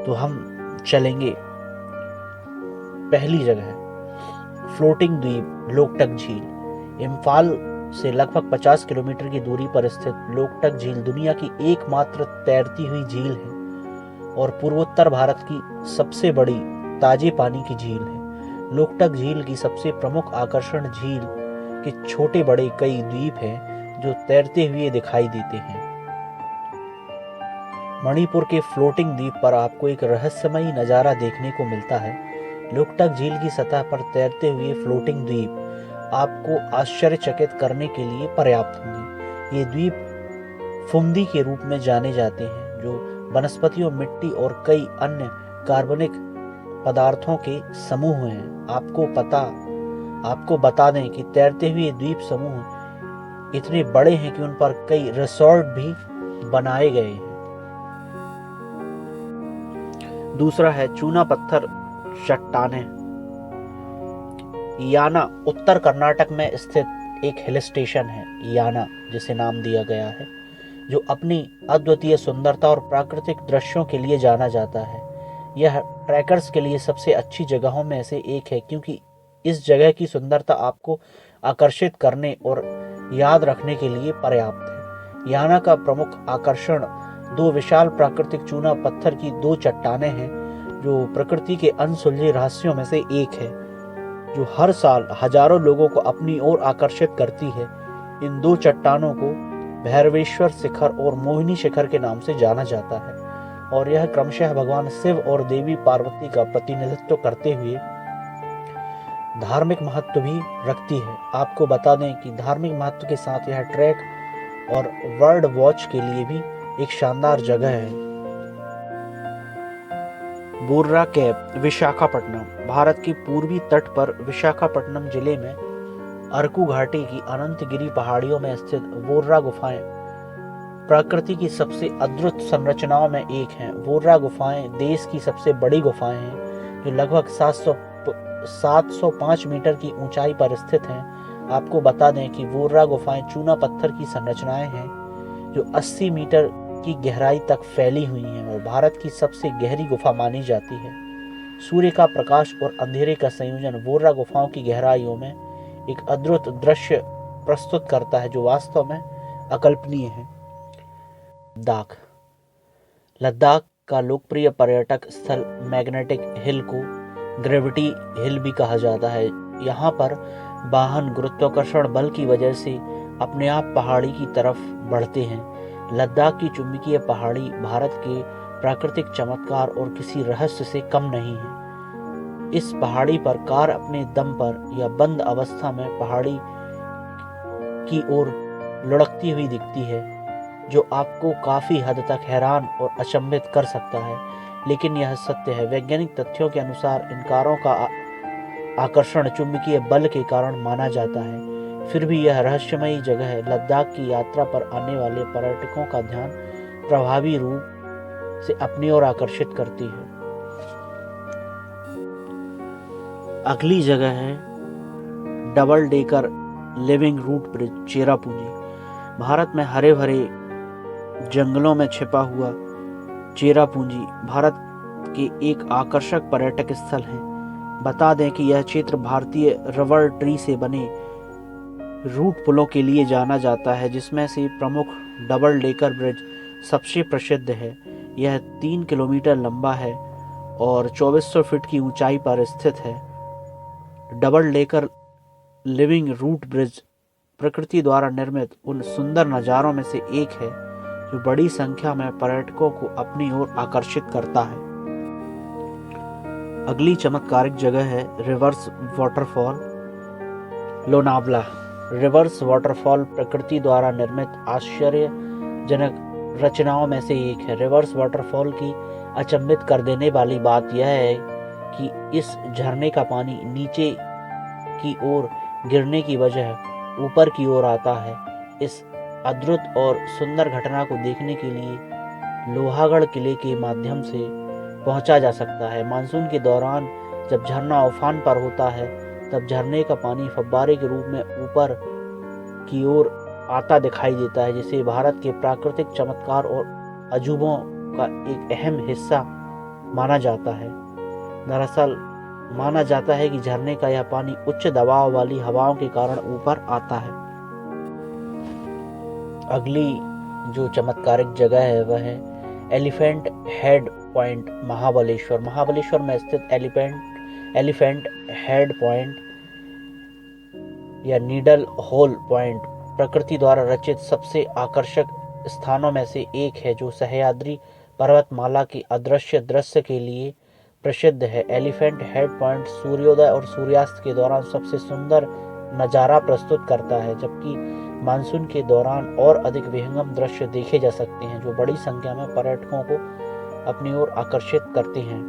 तो हम चलेंगे पहली जगह, फ्लोटिंग द्वीप लोकटक झील। इम्फाल से लगभग 50 किलोमीटर की दूरी पर स्थित लोकटक झील दुनिया की एकमात्र तैरती हुई झील है और पूर्वोत्तर भारत की सबसे बड़ी ताजे पानी की झील है। लोकटक झील की सबसे प्रमुख आकर्षण झील के छोटे बड़े कई द्वीप हैं जो तैरते हुए दिखाई देते हैं। मणिपुर के फ्लोटिंग द्वीप पर आपको एक रहस्यमयी नजारा देखने को मिलता है। लोकटक झील की सतह पर तैरते हुए फ्लोटिंग द्वीप आपको आश्चर्यचकित करने के लिए पर्याप्त होंगे। ये द्वीप फुमदी के रूप में जाने जाते हैं, जो वनस्पतियों, मिट्टी और कई अन्य कार्बनिक पदार्थों के समूह हैं। आपको बता दें कि तैरते हुए द्वीप समूह इतने बड़े हैं कि उन पर कई रिसोर्ट भी बनाए गए हैं। दूसरा है चूना पत्थर चट्टानें। याना उत्तर कर्नाटक में स्थित एक हिल स्टेशन है, याना जिसे नाम दिया गया है, जो अपनी अद्वितीय सुंदरता और प्राकृतिक दृश्यों के लिए जाना जाता है। यह ट्रैकर्स के लिए सबसे अच्छी जगहों में से एक है, क्योंकि इस जगह की सुंदरता आपको आकर्षित करने और याद रखने के लिए पर्याप्त है। याना का प्रमुख आकर्षण दो विशाल प्राकृतिक चूना पत्थर की दो चट्टानें हैं, जो प्रकृति के अनसुलझे रहस्यों में से एक है, जो हर साल हजारों लोगों को अपनी ओर आकर्षित करती है। इन दो चट्टानों को भैरवेश्वर शिखर और मोहिनी शिखर के नाम से जाना जाता है और यह क्रमशः भगवान शिव और देवी पार्वती का प्रतिनिधित्व करते हुए धार्मिक महत्व भी रखती है। आपको बता दें कि धार्मिक महत्व के साथ यह ट्रैक और बर्ड वॉच के लिए भी एक शानदार जगह है। बोर्रा केव, विशाखापट्टनम। भारत के पूर्वी तट पर विशाखापट्टनम जिले में अरकू घाटी की अनंतगिरी पहाड़ियों में स्थित बोर्रा गुफाएं प्रकृति की सबसे अद्भुत संरचनाओं में एक हैं। बोर्रा गुफाएं देश की सबसे बड़ी गुफाएं हैं, जो लगभग 705 मीटर की ऊंचाई पर स्थित हैं। आपको बता दें कि बोर्रा गुफाएं चूना पत्थर की संरचनाएं हैं, जो 80 मीटर की गहराई तक फैली हुई हैं और भारत की सबसे गहरी गुफा मानी जाती है। सूर्य का प्रकाश और अंधेरे का संयोजन बोर्रा गुफाओं की गहराइयों में एक अद्भुत दृश्य प्रस्तुत करता है, जो वास्तव में अकल्पनीय है। लद्दाख का लोकप्रिय पर्यटक स्थल मैग्नेटिक हिल को ग्रेविटी हिल भी कहा जाता है। यहाँ पर वाहन गुरुत्वाकर्षण बल की वजह से अपने आप पहाड़ी की तरफ बढ़ते हैं। लद्दाख की चुंबकीय पहाड़ी भारत के प्राकृतिक चमत्कार और किसी रहस्य से कम नहीं है। इस पहाड़ी पर कार अपने दम पर या बंद अवस्था में पहाड़ी की ओर लुढ़कती हुई दिखती है, जो आपको काफी हद तक हैरान और अचंभित कर सकता है, लेकिन यह सत्य है। वैज्ञानिक तथ्यों के अनुसार इन कारों का आकर्षण चुंबकीय बल के कारण माना जाता है। फिर भी यह रहस्यमयी जगह है। लद्दाख की यात्रा पर आने वाले पर्यटकों का ध्यान प्रभावी रूप से अपनी ओर आकर्षित करती है। अगली जगह है double decker living root bridge, Cherrapunji. Bharat में हरे भरे जंगलों में छिपा हुआ चेरापूंजी भारत के एक आकर्षक पर्यटक स्थल है। बता दें कि यह क्षेत्र भारतीय रबर ट्री से बने रूट पुलों के लिए जाना जाता है, जिसमें से प्रमुख डबल डेकर ब्रिज सबसे प्रसिद्ध है। यह 3 किलोमीटर लंबा है और 2400 फीट की ऊंचाई पर स्थित है। Double decker living root bridge प्रकृति द्वारा निर्मित उन सुंदर नज़ारों में से एक है, जो बड़ी संख्या में पर्यटकों को अपनी ओर आकर्षित करता है। अगली चमत्कारिक जगह है reverse waterfall, Lonavala. Reverse waterfall प्रकृति द्वारा निर्मित आश्चर्यजनक रचनाओं में से एक है। रिवर्स वाटरफॉल की अचंभित कर देने वाली बात यह है कि इस झरने का पानी नीचे की ओर गिरने की वजह ऊपर की ओर आता है। इस अद्भुत और सुंदर घटना को देखने के लिए लोहागढ़ किले के माध्यम से पहुंचा जा सकता है। मानसून के दौरान जब झरना उफान पर होता है, तब झरने का पानी फव्वारे के रूप में ऊपर की ओर आता दिखाई देता है, जिसे भारत के प्राकृतिक चमत्कार और अजूबों का एक अहम हिस्सा माना जाता है। दरअसल माना जाता है कि झरने का यह पानी उच्च दबाव वाली हवाओं के कारण ऊपर आता है। अगली जो चमत्कारिक जगह है वह है elephant head point Mahabaleshwar. Mahabaleshwar में स्थित एलिफेंट हेड पॉइंट या नीडल होल पॉइंट प्रकृति द्वारा रचित सबसे आकर्षक स्थानों में से एक है, जो सह्याद्री पर्वतमाला के अदृश्य दृश्य के लिए प्रसिद्ध है। एलिफेंट हेड पॉइंट सूर्योदय और सूर्यास्त के दौरान सबसे सुंदर नज़ारा प्रस्तुत करता है, जबकि मानसून के दौरान और अधिक विहंगम दृश्य देखे जा सकते हैं, जो बड़ी संख्या में पर्यटकों को अपनी ओर आकर्षित करते हैं।